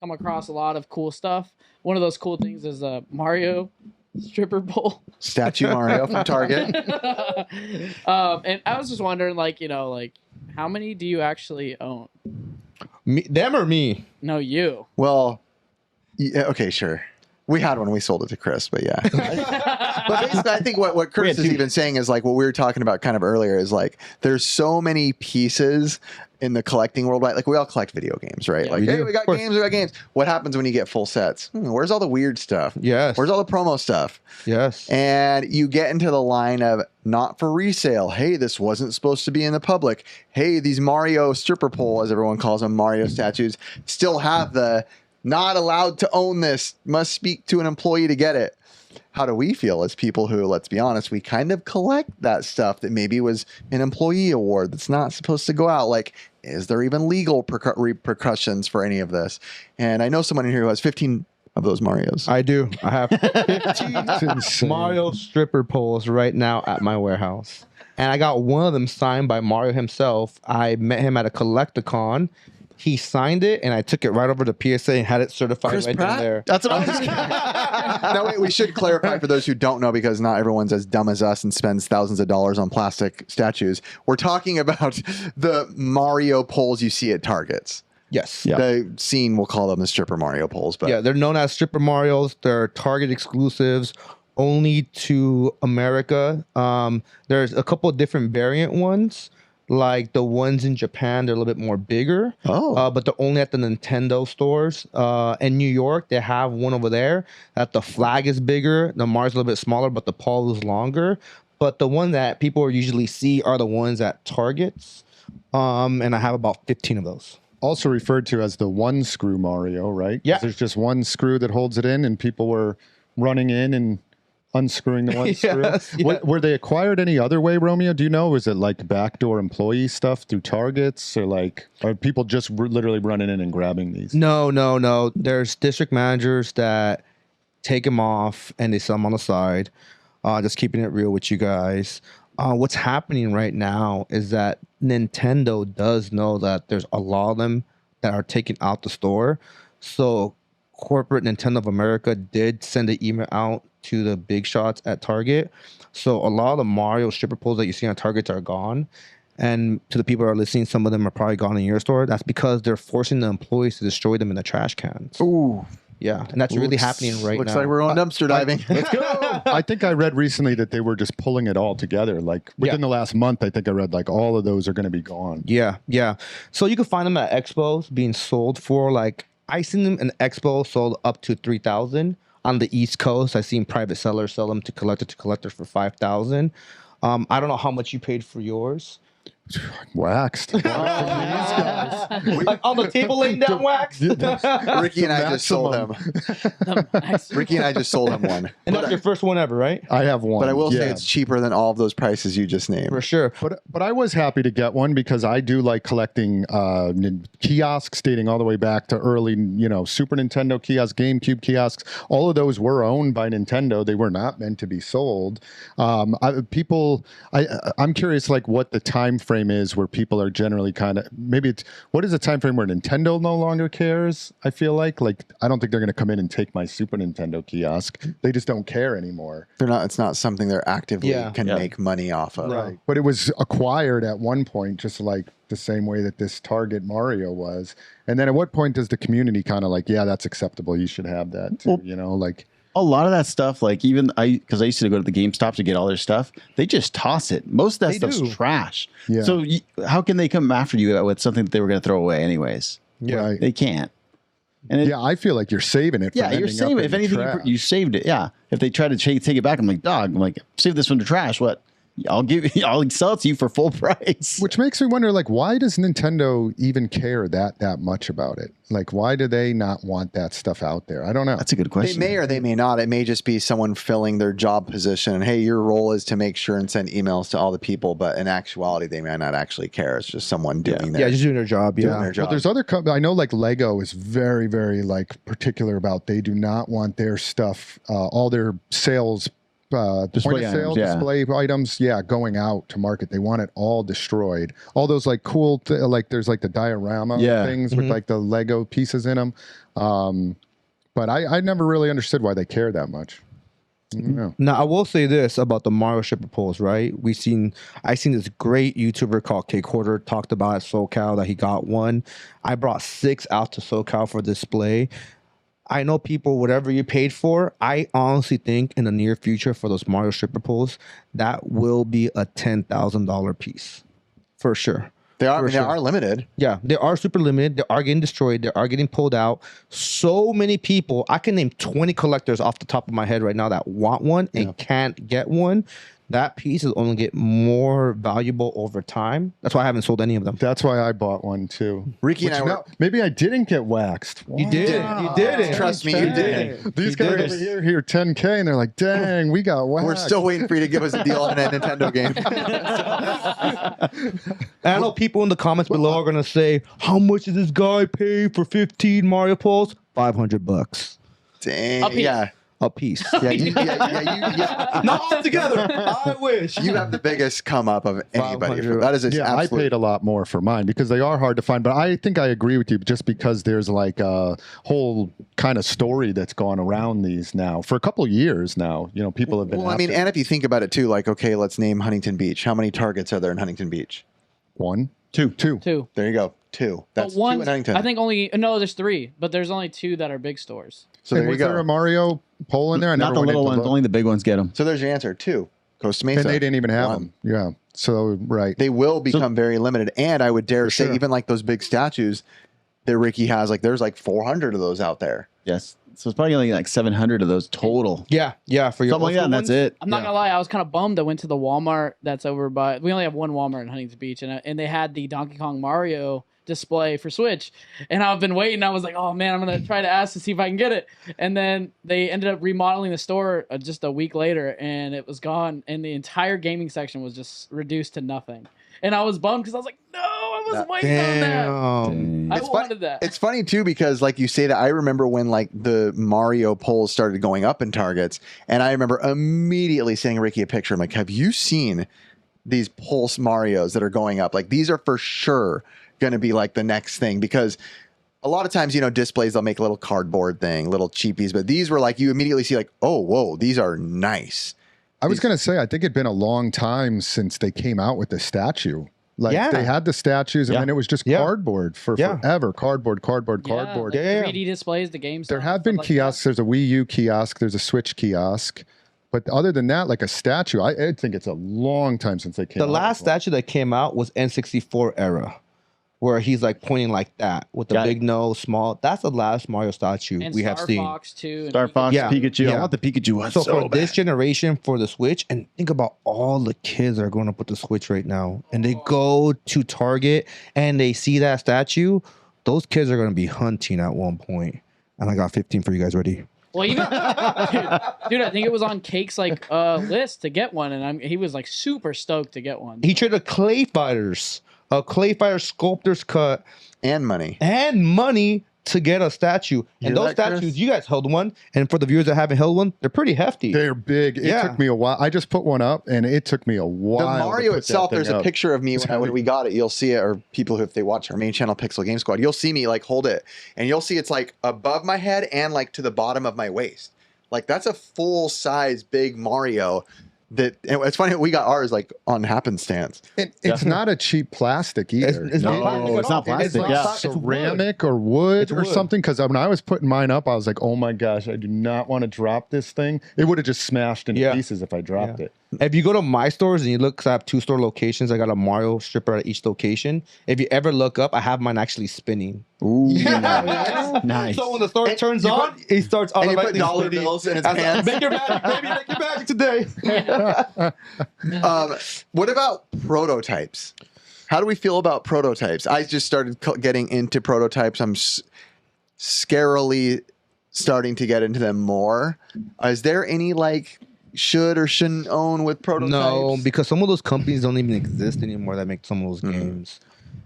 come across a lot of cool stuff. One of those cool things is a Mario stripper pole. Statue Mario from Target. And I was just wondering, like, how many do you actually own? Them or me? No, you. Well, yeah, okay, sure. We had one. We sold it to Chris, but yeah. But basically, I think what Chris is even saying is like what we were talking about kind of earlier is like there's so many pieces in the collecting world. Like we all collect video games, right? Yeah, like, hey, we got games. What happens when you get full sets? Where's all the weird stuff? Yes. Where's all the promo stuff? Yes. And you get into the line of not for resale. Hey, this wasn't supposed to be in the public. Hey, these Mario stripper pole, as everyone calls them, Mario statues, still have the not allowed to own this, must speak to an employee to get it. How do we feel as people who, let's be honest, we kind of collect that stuff that maybe was an employee award that's not supposed to go out? Like, is there even legal repercussions for any of this? And I know someone in here who has 15 of those Marios. I do. I have 15 Mario stripper poles right now at my warehouse. And I got one of them signed by Mario himself. I met him at a Collecticon. He signed it, and I took it right over to PSA and had it certified Chris right Pratt? there. That's what I was. No, wait, we should clarify for those who don't know, because not everyone's as dumb as us and spends thousands of dollars on plastic statues. We're talking about the Mario poles you see at Targets. Yes. Yeah. The scene, we'll call them the stripper Mario poles. But yeah, they're known as stripper Marios. They're Target exclusives, only to America. There's a couple of different variant ones. Like the ones in Japan, they're a little bit more bigger. Oh. But they're only at the Nintendo stores. In New York, they have one over there that the flag is bigger. The Mario's a little bit smaller, but the pole is longer. But the one that people usually see are the ones at Targets. And I have about 15 of those. Also referred to as the one screw Mario, right? Yeah. There's just one screw that holds it in, and people were running in and unscrewing the one screw. Yes. Were they acquired any other way, Romeo? Do you know? Was it like backdoor employee stuff through Targets, or like are people just literally running in and grabbing these? No. There's district managers that take them off and they sell them on the side. Just keeping it real with you guys. What's happening right now is that Nintendo does know that there's a lot of them that are taken out the store. So corporate Nintendo of America did send an email out to the big shots at Target. So a lot of the Mario stripper poles that you see on Targets are gone. And to the people that are listening, some of them are probably gone in your store. That's because they're forcing the employees to destroy them in the trash cans. Ooh. Yeah, and that's really happening right now. Looks like we're on dumpster diving. Let's go. I think I read recently that they were just pulling it all together. Like within the last month, I think I read like all of those are going to be gone. Yeah. So you can find them at expos being sold for like, I seen them in expo sold up to $3,000. On the East Coast, I've seen private sellers sell them to collector for $5,000. I don't know how much you paid for yours. Waxed. Like on the table laying down wax. Ricky and I just sold him. Ricky and I just sold him one. And that's your first one ever, right? I have one. But I will say it's cheaper than all of those prices you just named. For sure. But I was happy to get one because I do like collecting kiosks dating all the way back to early, Super Nintendo kiosks, GameCube kiosks. All of those were owned by Nintendo. They were not meant to be sold. I'm curious, like what the time frame is where people are generally kind of what is the time frame where Nintendo no longer cares? I feel like I don't think they're going to come in and take my Super Nintendo kiosk. They just don't care anymore. It's not something they're actively make money off of. Right. But it was acquired at one point, just like the same way that this Target Mario was. And then at what point does the community kind of that's acceptable, you should have that too, a lot of that stuff, like because I used to go to the GameStop to get all their stuff, they just toss it. Most of that stuff's trash. Yeah. So how can they come after you with something that they were going to throw away anyways? Yeah, right. They can't. And I feel like you're saving it. You're saving it. If anything, you saved it. Yeah. If they try to take it back, I'm like, save this from the trash. What? I'll sell it to you for full price. Which makes me wonder, why does Nintendo even care that much about it? Why do they not want that stuff out there? I don't know. That's a good question. They may or they may not. It may just be someone filling their job position. And hey, your role is to make sure and send emails to all the people. But in actuality, they may not actually care. It's just someone doing their just doing their job. But there's other companies. I know Lego is very, very particular about they do not want their stuff, all their sales point of sale display items, going out to market. They want it all destroyed. All those like cool, like there's like the diorama things with like the Lego pieces in them. But I never really understood why they care that much. Now I will say this about the Mario stripper poles, right? I seen this great YouTuber called K Quarter talked about at SoCal that he got one. I brought 6 out to SoCal for display. I know people, whatever you paid for, I honestly think in the near future for those Mario stripper poles, that will be a $10,000 piece for sure. They are limited. Yeah, they are super limited. They are getting destroyed. They are getting pulled out. So many people, I can name 20 collectors off the top of my head right now that want one and can't get one. That piece is only get more valuable over time. That's why I haven't sold any of them. That's why I bought one too. Ricky and I maybe I didn't get waxed. You did. You did it. Trust me, you did. These guys over here 10K, and they're like, dang, we got waxed. We're still waiting for you to give us a deal on a Nintendo game. I know people in the comments below are gonna say, "How much did this guy pay for 15 Mario poles? $500." Dang. Yeah. A piece. Yeah. Not all together. I wish. You have the biggest come up of anybody. 500. That is an I absolute. paid a lot more for mine because they are hard to find. But I think I agree with you just because there's like a whole kind of story that's gone around these now for a couple of years now. You know, people have been. Well, I mean, and if you think about it too, like, okay, let's name Huntington Beach. How many targets are there in Huntington Beach? 1, 2. 2. There you go. 2. That's But 2 in Huntington. I think there's 3, but there's only 2 that are big stores. So there you was go. there a Mario pole in there? I Not never the went little into ones. look. Only the big ones get them. So there's your answer. 2. Costa Mesa. And they didn't even have 1. them. Yeah. So right. They will become very limited. And I would dare say, sure. even like those big statues that Ricky has, like there's like 400 of those out there. Yes. So it's probably only like 700 of those total. Yeah. For your Something like that, and that's it. I'm not gonna lie, I was kind of bummed. I went to the Walmart that's over by. We only have one Walmart in Huntington Beach, and they had the Donkey Kong Mario display for Switch, and I've been waiting. I was like, oh man, I'm gonna try to ask to see if I can get it, and then they ended up remodeling the store just a week later, and it was gone, and the entire gaming section was just reduced to nothing. And I was bummed because I was like, no, I was waiting on that. I wanted that. It's funny too because like you say that I remember when like the Mario polls started going up in targets, and I remember immediately sending Ricky a picture. I'm like, have you seen these Pulse Marios that are going up? Like these are for sure going to be like the next thing, because a lot of times, you know, displays, they'll make a little cardboard thing, little cheapies, but these were like, you immediately see like, oh, whoa, these are nice. I was going to say, I think it'd been a long time since they came out with the statue. Like they had the statues and then it was just cardboard for forever. Cardboard. Like 3D displays, the games. There have been kiosks. There's a Wii U kiosk. There's a Switch kiosk. But other than that, like a statue, I think it's a long time since they came out. The last statue that came out was N64 era, where he's like pointing like that with the big nose, small. That's the last Mario statue and we Star have seen. Fox too. Star Fox, Pikachu. Yeah. I want the Pikachu one. So for this generation, for the Switch, and think about all the kids that are going up with the Switch right now, and they go to Target and they see that statue, those kids are going to be hunting at one point. And I got 15 for you guys ready. Well, even dude, I think it was on Cake's like list to get one, and he was like super stoked to get one. He traded Clay Fighters, a Clay Fighter sculptor's cut, and money to get a statue. And those statues, you guys held one. And for the viewers that haven't held one, they're pretty hefty. They're big. It took me a while. I just put one up, and it took me a while. The Mario itself, there's a picture of me when we got it. You'll see it, or people who, if they watch our main channel, Pixel Game Squad, you'll see me like hold it, and you'll see it's like above my head and like to the bottom of my waist. Like that's a full size big Mario. And it's funny, we got ours like on happenstance. It's not a cheap plastic either. It's not plastic. It's ceramic or wood or something. Because when I was putting mine up, I was like, oh my gosh, I do not want to drop this thing. It would have just smashed into pieces if I dropped it. If you go to my stores and you look, 'cause I have 2 store locations, I got a Mario stripper at each location. If you ever look up, I have mine actually spinning. Ooh, nice. So when the store turns on, he starts automatically dollar spinning. bills in his pants. Make your magic, baby. Make your magic today. What about prototypes? How do we feel about prototypes? I just started getting into prototypes. I'm scarily starting to get into them more. Is there any like should or shouldn't own with prototypes? No, because some of those companies don't even exist anymore that make some of those games.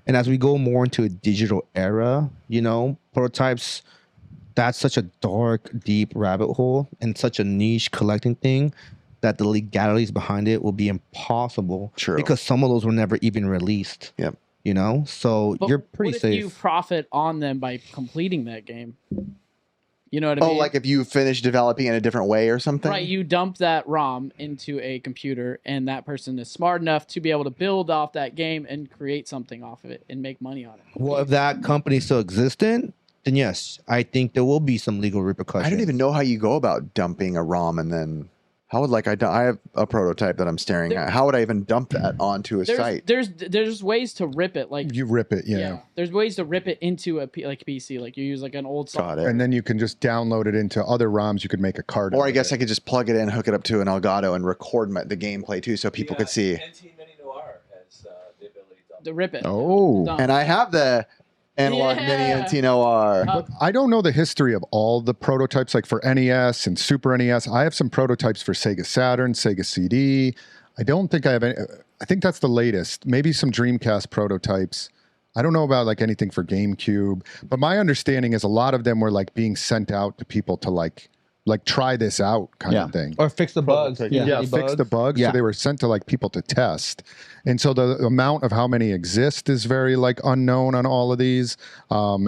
And as we go more into a digital era, you know, prototypes, that's such a dark, deep rabbit hole and such a niche collecting thing that the legalities behind it will be impossible. True. Because some of those were never even released. Yep. You know, so But you're pretty what if safe. you profit on them by completing that game? You know what I mean? Oh, like if you finish developing in a different way or something? Right, you dump that ROM into a computer, and that person is smart enough to be able to build off that game and create something off of it and make money on it. Well, if that company still existent, then yes, I think there will be some legal repercussions. I don't even know how you go about dumping a ROM and then how would I have a prototype that I'm staring at. How would I even dump that onto a site? There's ways to rip it, like You rip it, yeah. There's ways to rip it into a PC, like you use like an old Got software. it. And then you can just download it into other ROMs. You could make a card. Or I guess I could just plug it in, hook it up to an Elgato, and record the gameplay too, so people could see. NT Mini Noir has the ability to To rip it. Oh. Dump. And I have the analog Yeah. mini and TNOR. But I don't know the history of all the prototypes, like for NES and Super NES. I have some prototypes for Sega Saturn, Sega CD. I don't think I have any. I think that's the latest. Maybe some Dreamcast prototypes. I don't know about like anything for GameCube. But my understanding is a lot of them were like being sent out to people to like try this out kind of thing. Or fix the bugs. Yeah, fix the bugs. Yeah. So they were sent to like people to test. And so the amount of how many exist is very like unknown on all of these.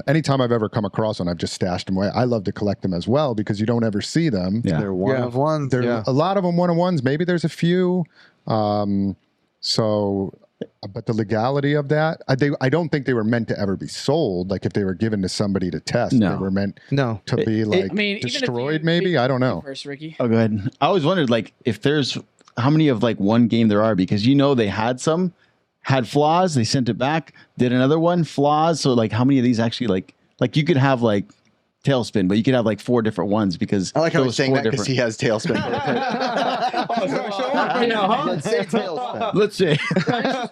Anytime I've ever come across one, I've just stashed them away. I love to collect them as well because you don't ever see them. Yeah. They're one of ones. There a lot of them one-on-ones. Maybe there's a few. But the legality of that, I don't think they were meant to ever be sold. Like if they were given to somebody to test, No. they were meant No. to be like I mean, even if destroyed. you- Maybe I don't know. First, Ricky. Oh, go ahead. I always wondered, like, if there's how many of like one game there are, because they had flaws, they sent it back, did another one, flaws. So like, how many of these actually like you could have like Tailspin, but you could have like 4 different ones because I like how those he's saying 4 that because he has Tailspin. Let's say Tailspin. Let's see.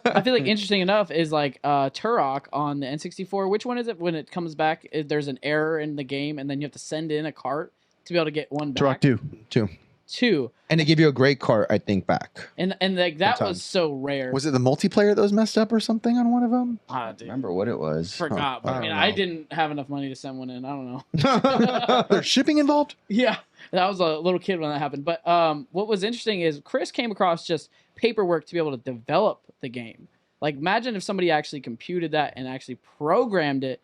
I feel like interesting enough is like Turok on the N64. Which one is it when it comes back? There's an error in the game, and then you have to send in a cart to be able to get one back. Turok 2. Two. And they give you a great cart, I think, back. And like that was so rare. Was it the multiplayer that was messed up or something on one of them? Ah, dude. Remember what it was? Forgot. But, I I mean, don't I know. didn't have enough money to send one in. I don't know. There's shipping involved? Yeah, that was a little kid when that happened. But what was interesting is Chris came across just paperwork to be able to develop the game. Like, imagine if somebody actually computed that and actually programmed it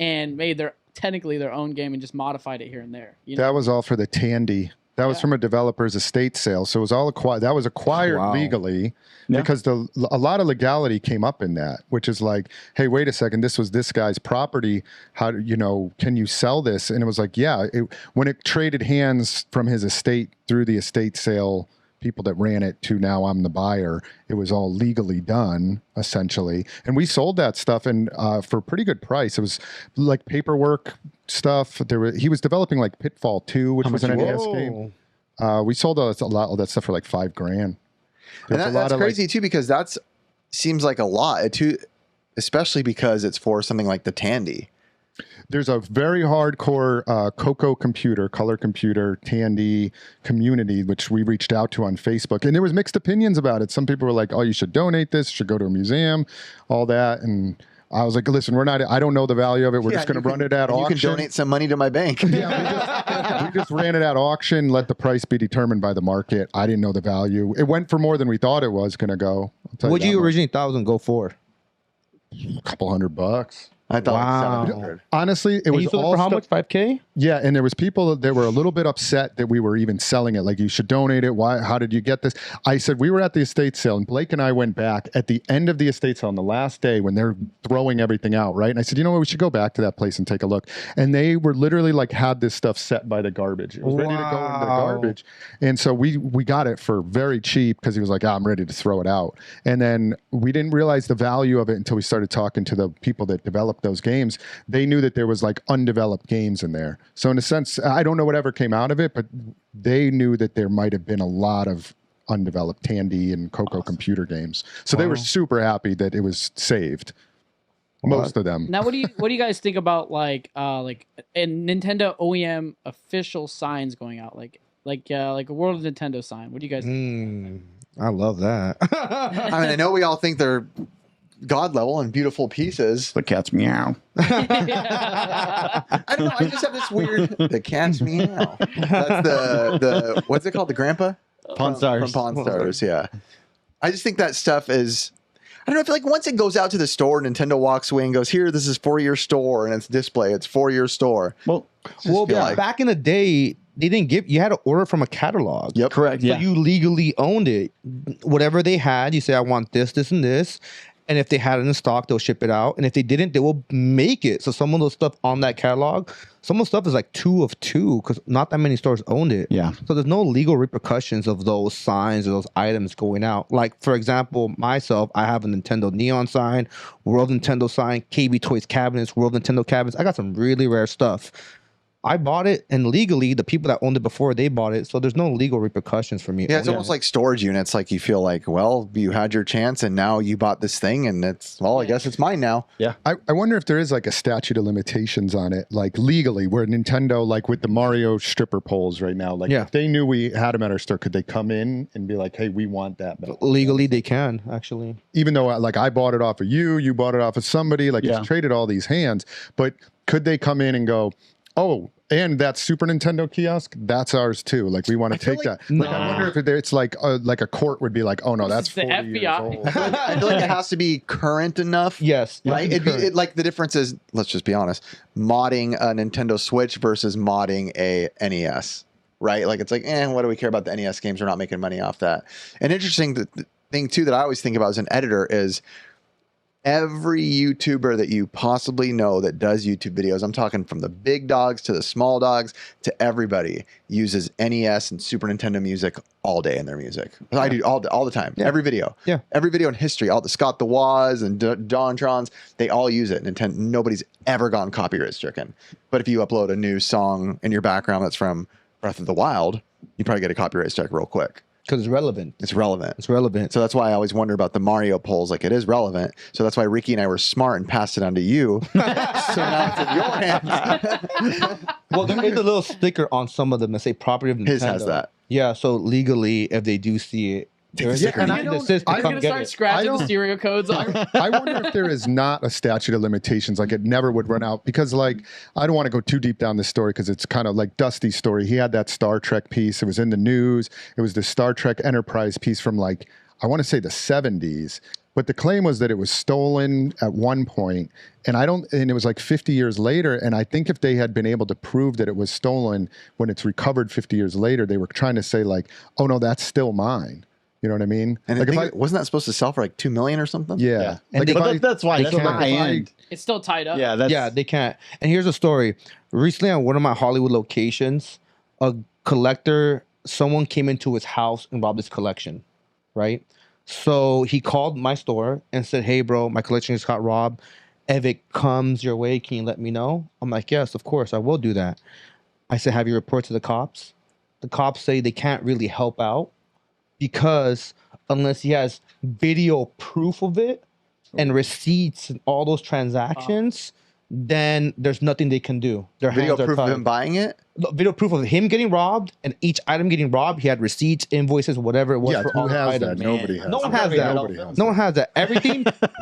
and made technically their own game and just modified it here and there. You know? That was all for the Tandy. That was from a developer's estate sale. So it was all acquired. That was acquired Wow. legally Yeah. because a lot of legality came up in that, which is like, hey, wait a second, this was this guy's property. How can you sell this? And it was like, yeah, when it traded hands from his estate through the estate sale, people that ran it to now I'm the buyer, it was all legally done essentially. And we sold that stuff and for a pretty good price. It was like paperwork stuff. He was developing like Pitfall 2, which was an NES game. We sold a lot of that stuff for like $5,000. And There's a lot that's of, crazy too, because seems like a lot too, especially because it's for something like the Tandy. There's a very hardcore Coco computer, color computer, Tandy community, which we reached out to on Facebook. And there was mixed opinions about it. Some people were like, oh, you should donate this, should go to a museum, all that. And I was like, listen, I don't know the value of it. We're just going to run it at auction. You can donate some money to my bank. Yeah, we just ran it at auction, let the price be determined by the market. I didn't know the value. It went for more than we thought it was going to go. What you originally thought it was going to go for? A couple $100. I thought Wow. like 700. Honestly, it was You sold it all for how stuff- much? 5K? Yeah, and there was people that were a little bit upset that we were even selling it. Like, you should donate it. Why? How did you get this? I said we were at the estate sale, and Blake and I went back at the end of the estate sale on the last day when they're throwing everything out, right? And I said, you know what? We should go back to that place and take a look. And they were literally like had this stuff set by the garbage. It was ready to go into the Wow. garbage. And so we got it for very cheap because he was like, I'm ready to throw it out. And then we didn't realize the value of it until we started talking to the people that developed those games. They knew that there was like undeveloped games in there. So in a sense, I don't know whatever came out of it, but they knew that there might have been a lot of undeveloped Tandy and Coco computer games. So they were super happy that it was saved. Most of them. Now, what do you guys think about like and Nintendo OEM official signs going out, like a World of Nintendo sign? What do you guys think? I love that. I mean, I know we all think they're god level and beautiful pieces. The cat's meow. I don't know. I just have this weird. The cat's meow. That's the what's it called? The grandpa. Pawn Stars. From Pawn Stars, yeah. I just think that stuff is, I don't know, I feel like once it goes out to the store, Nintendo walks away and goes, here, this is for your store, and it's display, it's for your store. Well, Well, feel like- back in the day, they didn't give you had to order from a catalog. Yep. correct. So Yeah. you legally owned it. Whatever they had, you say, I want this, this, and this. And if they had it in stock, they'll ship it out. And if they didn't, they will make it. So some of those stuff on that catalog, some of the stuff is like 2 of 2 because not that many stores owned it. Yeah. So there's no legal repercussions of those signs or those items going out. Like, for example, myself, I have a Nintendo Neon sign, World Nintendo sign, KB Toys cabinets, World Nintendo cabinets. I got some really rare stuff. I bought it, and legally, the people that owned it before, they bought it. So there's no legal repercussions for me. Yeah, it's owning almost it. like storage units. Like you feel like, well, you had your chance and now you bought this thing and it's, well, I guess it's mine now. I wonder if there is like a statute of limitations on it, like legally, where Nintendo, like with the Mario stripper poles right now, like Yeah. if they knew we had them at our store, could they come in and be like, hey, we want that? Legally, they can, actually. Even though like I bought it off of you bought it off of somebody, like Yeah. it's traded all these hands, but could they come in and go, oh, and that Super Nintendo kiosk, that's ours too. Like we want to take that. Like I wonder if it's like a court would be like, oh no, that's the 40 years FBI. old. I feel like it has to be current enough. Yes. Right? Like the difference is, let's just be honest, modding a Nintendo Switch versus modding a NES. Right? Like it's like, what do we care about the NES games? We're not making money off that. An interesting thing too that I always think about as an editor is every YouTuber that you possibly know that does YouTube videos, I'm talking from the big dogs to the small dogs to everybody, uses NES and Super Nintendo music all day in their music. I do all the time. Yeah. Every video. Yeah. Every video in history, all the Scott the Woz and Dontrons, they all use it. Nintendo, nobody's ever gone copyright stricken. But if you upload a new song in your background that's from Breath of the Wild, you probably get a copyright strike real quick. Because it's relevant. It's relevant. It's relevant. So that's why I always wonder about the Mario polls. Like it is relevant. So that's why Ricky and I were smart and passed it on to you. So now it's in your hands. Well, there is a little sticker on some of them that say property of Nintendo. His has that. Yeah, so legally, if they do see it, there is Yeah, a and I green don't- assist to I He's come gonna get start it. scratching the stereo codes on. I wonder if there is not a statute of limitations, like it never would run out. Because, like, I don't want to go too deep down this story because it's kind of like Dusty's story. He had that Star Trek piece. It was in the news. It was the Star Trek Enterprise piece from, like, I want to say the 70s. But the claim was that it was stolen at one point, and it was like 50 years later. And I think if they had been able to prove that it was stolen when it's recovered 50 years later, they were trying to say like, oh no, that's still mine. You know what I mean? And like I think wasn't that supposed to sell for like $2 million or something? yeah. And Like they- if But I- that's why. they That's can't. the high end. It's still tied up. Yeah, that's Yeah, they can't. And here's a story. Recently, on one of my Hollywood locations, a collector, someone came into his house and robbed his collection, right? So he called my store and said, hey, bro, my collection just got robbed. If it comes your way, can you let me know? I'm like, yes, of course, I will do that. I said, have you report to the cops? The cops say they can't really help out because unless he has video proof of it and receipts and all those transactions, then there's nothing they can do. Their Video hands are proof of tied. him buying it? Video proof of him getting robbed and each item getting robbed. He had receipts, invoices, whatever it was yeah, for who all the has items. that? Nobody has No one that. has that. Nobody has No one has that.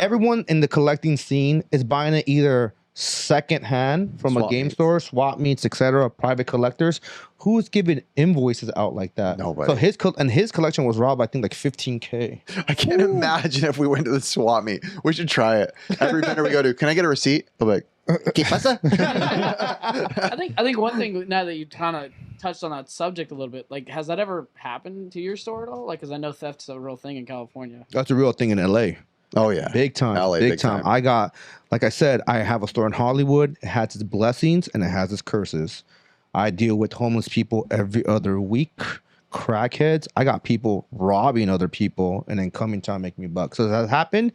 Everyone in the collecting scene is buying it either secondhand from a Swap game meets. store, swap meets, etc., private collectors. Who's giving invoices out like that? Nobody. So his collection was robbed, I think, like $15K. I can't imagine if we went to the swap meet. We should try it. Every vendor we go to, can I get a receipt? They'll be like, ¿Qué pasa? I think one thing now that you kind of touched on that subject a little bit, like has that ever happened to your store at all? Like, because I know theft's a real thing in California. That's a real thing in LA. Oh, yeah. Big time. LA, big big time. time. I got, like I said, I have a store in Hollywood. It has its blessings and it has its curses. I deal with homeless people every other week, crackheads. I got people robbing other people and then coming trying to make me bucks. So does that happen?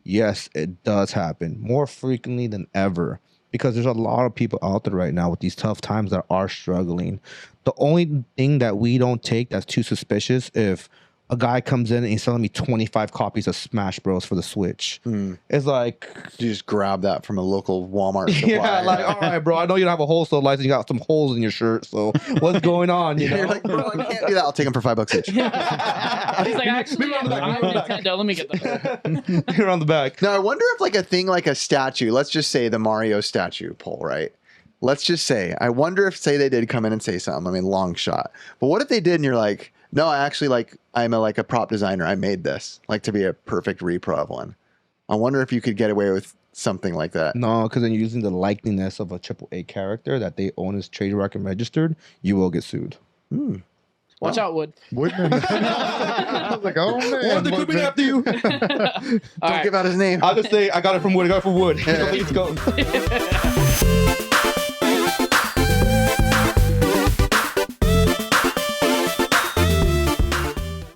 Yes, it does happen more frequently than ever because there's a lot of people out there right now with these tough times that are struggling. The only thing that we don't take that's too suspicious if a guy comes in and he's selling me 25 copies of Smash Bros for the Switch. It's like, You just grab that from a local Walmart supply. yeah, like, all right, bro, I know you don't have a wholesale license. You got some holes in your shirt. So what's going on? You know? You're like, bro, I can't do that. I'll take them for $5 each. He's like, actually, I'm Nintendo. Let me get that. You're on the back. Now, I wonder if like a thing like a statue, let's just say the Mario statue poll, right? Let's just say, I wonder if, say they did come in and say something. I mean, long shot. But what if they did and you're like, No, I actually I'm a prop designer. I made this to be a perfect repro of one. I wonder if you could get away with something like that. No, because then you're using the likeliness of a AAA character that they own as trademark and registered, you will get sued. Watch out, Wood. Woodman. I was like, oh man. They're coming Woodman. after you. Don't give out his name. I'll just say I got it from Wood. I got it from Wood. Let's go.